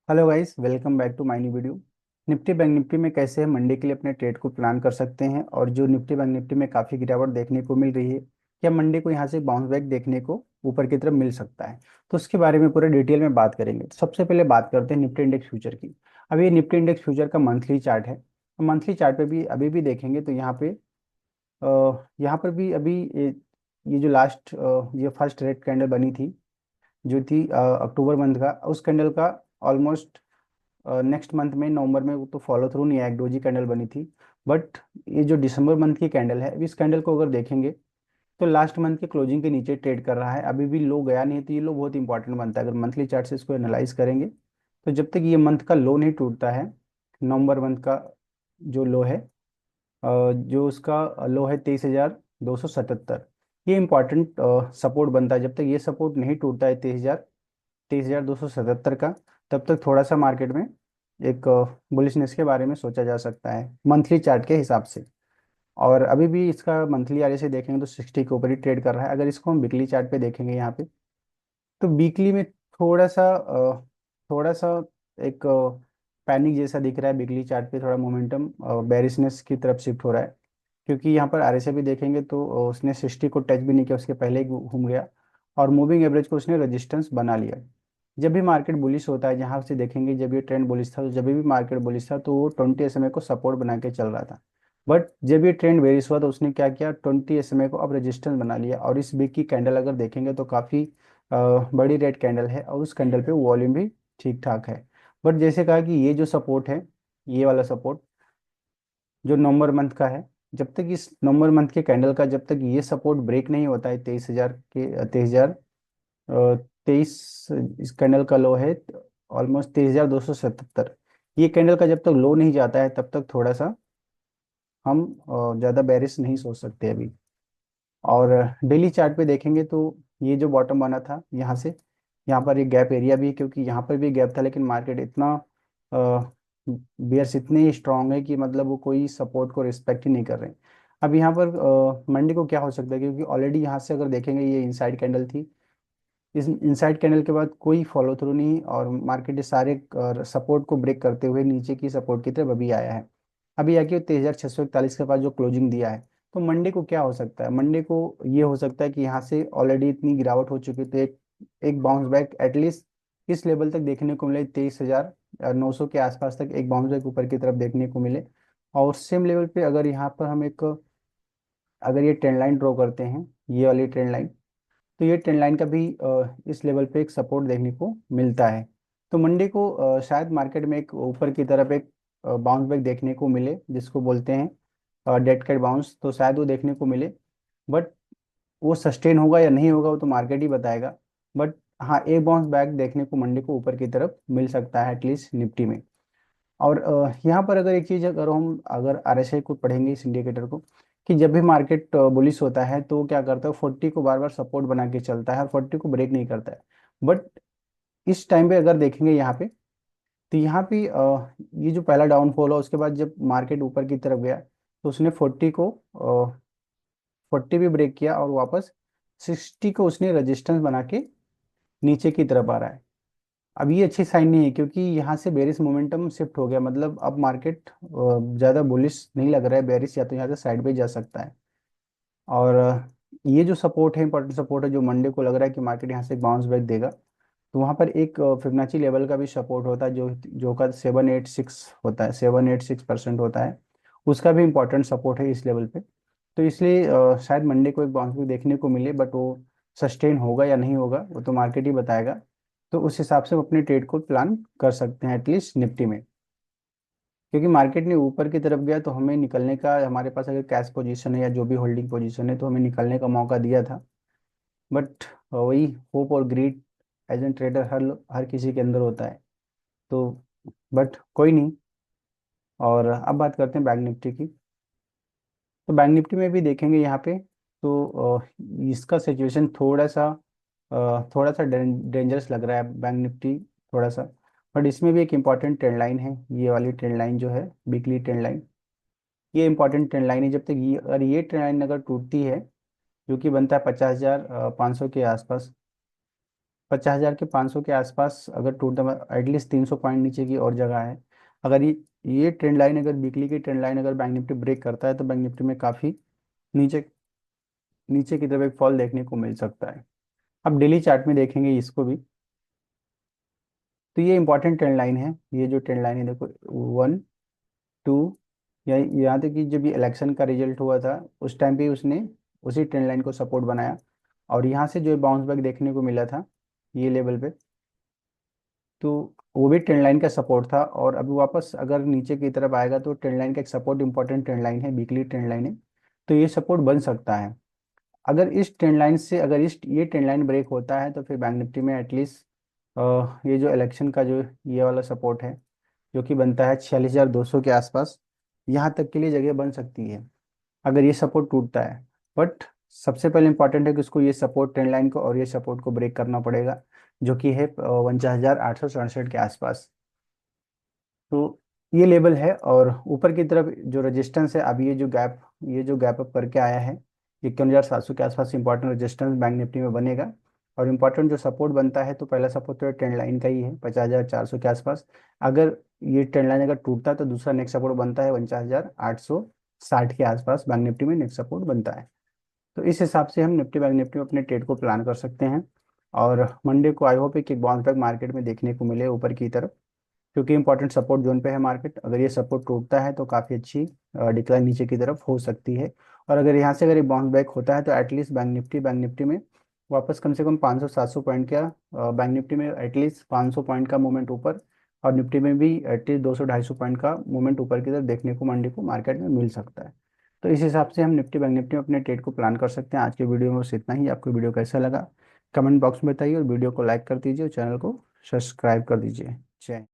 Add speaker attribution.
Speaker 1: Hello guys, welcome back to my new video. Nifty bank Nifty में कैसे हम Monday के लिए अपने ट्रेड को प्लान कर सकते हैं, और जो निफ्टी बैंक निफ्टी में काफ़ी गिरावट देखने को मिल रही है, क्या मंडे को यहाँ से बाउंस बैक देखने को ऊपर की तरफ मिल सकता है। तो उसके बारे में पूरे डिटेल में बात करेंगे। तो सबसे पहले बात करते हैं निफ्टी इंडेक्स फ्यूचर की। अभी ये निफ्टी इंडेक्स फ्यूचर का मंथली चार्ट है। मंथली चार्ट पे भी अभी भी देखेंगे तो यहाँ पर भी अभी ये जो लास्ट ये फर्स्ट रेड कैंडल बनी थी, जो थी अक्टूबर मंथ का, उस कैंडल का ऑलमोस्ट नेक्स्ट मंथ में नवंबर में वो तो फॉलो थ्रू नहीं आया, एक डोजी कैंडल बनी थी। बट ये जो दिसंबर मंथ की कैंडल है, इस कैंडल को अगर देखेंगे तो लास्ट मंथ के क्लोजिंग के नीचे ट्रेड कर रहा है, अभी भी लो गया नहीं है। तो ये लो बहुत इंपॉर्टेंट बनता है। अगर मंथली चार्ट से इसको एनालाइज करेंगे तो जब तक ये मंथ का लो नहीं टूटता है, नवंबर मंथ का जो लो है, जो उसका लो है 23,277, ये इंपॉर्टेंट सपोर्ट बनता है। जब तक ये सपोर्ट नहीं टूटता है 23,277 का, तब तक थोड़ा सा मार्केट में एक बुलिशनेस के बारे में सोचा जा सकता है मंथली चार्ट के हिसाब से। और अभी भी इसका मंथली आरे से देखेंगे तो 60 के ऊपर ही ट्रेड कर रहा है। अगर इसको हम वीकली चार्ट पे देखेंगे यहाँ पे, तो वीकली में थोड़ा सा एक पैनिक जैसा दिख रहा है। वीकली चार्ट पे थोड़ा मोमेंटम बेरिशनेस की तरफ शिफ्ट हो रहा है, क्योंकि यहाँ पर आरएसआई भी देखेंगे तो उसने 60 को टच भी नहीं किया, उसके पहले ही घूम गया और मूविंग एवरेज को उसने रेजिस्टेंस बना लिया। जब भी मार्केट बुलिश होता है, जहाँ से देखेंगे जब ये ट्रेंड बुलिश था, तो जब भी मार्केट बुलिश था तो वो 20 एसएमए को सपोर्ट बना के चल रहा था। बट जब ये ट्रेंड बेरिश हुआ तो उसने क्या किया, 20 एसएमए को अब रेजिस्टेंस बना लिया। और इस वीक की कैंडल अगर देखेंगे तो काफ़ी बड़ी रेड कैंडल है, और उस कैंडल पे वॉल्यूम भी ठीक ठाक है। बट जैसे कहा कि ये जो सपोर्ट है, ये वाला सपोर्ट जो नवंबर मंथ का है, जब तक इस नवंबर मंथ के कैंडल का जब तक ये सपोर्ट ब्रेक नहीं होता है, 23,000 के 23 इस कैंडल का लो है ऑलमोस्ट 23,277। ये कैंडल का जब तक लो नहीं जाता है, तब तक थोड़ा सा हम ज़्यादा बेरिश नहीं सोच सकते अभी। और डेली चार्ट पे देखेंगे तो ये जो बॉटम बना था यहाँ से, यहाँ पर एक गैप एरिया भी है, क्योंकि यहाँ पर भी गैप था, लेकिन मार्केट इतना बियर्स इतने स्ट्रांग है कि मतलब वो कोई सपोर्ट को रिस्पेक्ट ही नहीं कर रहे हैं। अब यहाँ पर मंडे को क्या हो सकता है, क्योंकि ऑलरेडी यहाँ से अगर देखेंगे ये इनसाइड कैंडल थी। इस इनसाइड कैंडल के बाद कोई फॉलो थ्रू नहीं, और मार्केट इस सारे सपोर्ट को ब्रेक करते हुए नीचे की सपोर्ट की तरफ अभी आया है। अभी आके 23,641 के पास जो क्लोजिंग दिया है, तो मंडे को क्या हो सकता है, मंडे को ये हो सकता है कि यहाँ से ऑलरेडी इतनी गिरावट हो चुकी है, तो एक एक बाउंस बैक एटलीस्ट इस लेवल तक देखने को मिले, 23,900 के आसपास तक एक बाउंस बैक ऊपर की तरफ देखने को मिले। और सेम लेवल पे अगर यहाँ पर हम एक अगर ये ट्रेंड लाइन ड्रॉ करते हैं, ये वाली ट्रेंड लाइन, तो ये ट्रेंड लाइन का भी इस लेवल पे एक सपोर्ट देखने को मिलता है। तो मंडे को शायद मार्केट में एक ऊपर की तरफ एक बाउंस बैक देखने को मिले, जिसको बोलते हैं डेड कैट बाउंस, तो शायद वो देखने को मिले। बट वो सस्टेन होगा या नहीं होगा वो तो मार्केट ही बताएगा। बट हाँ, एक बाउंस बैक देखने को मंडे को ऊपर की तरफ मिल सकता है एटलीस्ट निफ्टी में। और यहाँ पर अगर एक चीज, अगर हम अगर आरएसआई को पढ़ेंगे इस इंडिकेटर को, कि जब भी मार्केट बुलिश होता है तो वो क्या करता है, 40 को बार बार सपोर्ट बना के चलता है और 40 को ब्रेक नहीं करता है। बट इस टाइम पे अगर देखेंगे यहाँ पे, तो यहाँ पे ये जो पहला डाउनफॉल है, उसके बाद जब मार्केट ऊपर की तरफ गया तो उसने 40 भी ब्रेक किया, और वापस 60 को उसने रेजिस्टेंस बना के नीचे की तरफ आ रहा है। अब ये अच्छी साइन नहीं है, क्योंकि यहाँ से बेरिस मोमेंटम शिफ्ट हो गया, मतलब अब मार्केट ज़्यादा बुलिश नहीं लग रहा है, बेरिस या तो यहाँ से साइड पे जा सकता है। और ये जो सपोर्ट है, इंपॉर्टेंट सपोर्ट है, जो मंडे को लग रहा है कि मार्केट यहाँ से बाउंस बैक देगा, तो वहाँ पर एक फिबोनाची लेवल का भी सपोर्ट होता है, जो जो का 786 होता है, 786% होता है। उसका भी इंपॉर्टेंट सपोर्ट है इस लेवल पे। तो इसलिए शायद मंडे को एक बाउंस बैक देखने को मिले, बट वो सस्टेन होगा या नहीं होगा वो तो मार्केट ही बताएगा। तो उस हिसाब से हम अपने ट्रेड को प्लान कर सकते हैं एटलीस्ट निफ्टी में। क्योंकि मार्केट ने ऊपर की तरफ गया तो हमें निकलने का, हमारे पास अगर कैश पोजीशन है या जो भी होल्डिंग पोजीशन है, तो हमें निकलने का मौका दिया था। बट वही होप और ग्रीड एज एन ट्रेडर हर हर किसी के अंदर होता है। तो बट कोई नहीं। और अब बात करते हैं बैंक निफ्टी की। तो बैंक निफ्टी में भी देखेंगे यहाँ पे, तो इसका सिचुएशन थोड़ा सा डेंजरस लग रहा है बैंक निफ्टी, थोड़ा सा। बट इसमें भी एक इम्पॉर्टेंट ट्रेंड लाइन है, ये वाली ट्रेंड लाइन जो है, वीकली ट्रेंड लाइन। ये इंपॉर्टेंट ट्रेंड लाइन है। जब तक ये अगर ये ट्रेंड लाइन अगर टूटती है, जो कि बनता है 50,500 के आसपास, 50,500 के आसपास अगर टूटता, एटलीस्ट 300 पॉइंट नीचे की और जगह है। अगर ये ट्रेंड लाइन, अगर वीकली की ट्रेंड लाइन अगर बैंक निफ्टी ब्रेक करता है तो बैंक निफ्टी में काफ़ी नीचे नीचे की तरफ एक फॉल देखने को मिल सकता है। अब डेली चार्ट में देखेंगे इसको भी, तो ये इंपॉर्टेंट ट्रेंड लाइन है। ये जो ट्रेंड लाइन है देखो, 1 2, या यहाँ तक कि जब ये इलेक्शन का रिजल्ट हुआ था उस टाइम पे उसने उसी ट्रेंड लाइन को सपोर्ट बनाया, और यहाँ से जो बाउंस बैक देखने को मिला था ये लेवल पे, तो वो भी ट्रेंड लाइन का सपोर्ट था। और अभी वापस अगर नीचे की तरफ आएगा तो ट्रेंड लाइन का एक सपोर्ट, इंपॉर्टेंट ट्रेंड लाइन है, वीकली ट्रेंड लाइन है, तो ये सपोर्ट बन सकता है। अगर इस ट्रेंड लाइन से, अगर इस ये ट्रेंड लाइन ब्रेक होता है तो फिर बैंक निफ्टी में एटलीस्ट ये जो इलेक्शन का जो ये वाला सपोर्ट है जो कि बनता है 46,200 के आसपास, यहाँ तक के लिए जगह बन सकती है अगर ये सपोर्ट टूटता है। बट सबसे पहले इंपॉर्टेंट है कि उसको ये सपोर्ट ट्रेंड लाइन को और ये सपोर्ट को ब्रेक करना पड़ेगा, जो कि है 49,867 के आसपास। तो ये लेवल है, और ऊपर की तरफ जो रेजिस्टेंस है, अभी ये जो गैप अप करके आया है 51,700 के आसपास इंपॉर्टेंट रेजिस्टेंस बैंक निफ्टी में बनेगा। और इम्पॉर्टेंट जो सपोर्ट बनता है, तो पहला सपोर्ट तो ट्रेंड लाइन का ही है 50,400 के आसपास। अगर ये ट्रेंड लाइन अगर टूटता है तो दूसरा नेक्स्ट सपोर्ट बनता है 49,860 के आसपास, बैंक निफ्टी में नेक्स्ट सपोर्ट बनता है। तो इस हिसाब से हम निफ्टी बैंक निफ्टी में अपने ट्रेड को प्लान कर सकते हैं। और मंडे को आई होप कि बाउंस बैक मार्केट में देखने को मिले ऊपर की तरफ, क्योंकि इंपॉर्टेंट सपोर्ट जोन पे है मार्केट। अगर ये सपोर्ट टूटता है तो काफ़ी अच्छी डिक्लाइन नीचे की तरफ हो सकती है। और अगर यहाँ से अगर ये बाउंस बैक होता है तो एटलीस्ट बैंक निफ्टी में वापस कम से कम 500-700 पॉइंट का, बैंक निफ्टी में एटलीस्ट 500 पॉइंट का मूवमेंट ऊपर, और निफ्टी में भी एटलीस्ट 200-250 पॉइंट का मूवमेंट ऊपर की तरफ देखने को मंडे को मार्केट में मिल सकता है। तो इस हिसाब से हम निफ्टी बैंक निफ्टी में अपने ट्रेड को प्लान कर सकते हैं। आज के वीडियो में बस इतना ही। आपको वीडियो कैसा लगा कमेंट बॉक्स में बताइए, और वीडियो को लाइक कर दीजिए और चैनल को सब्सक्राइब कर दीजिए। जय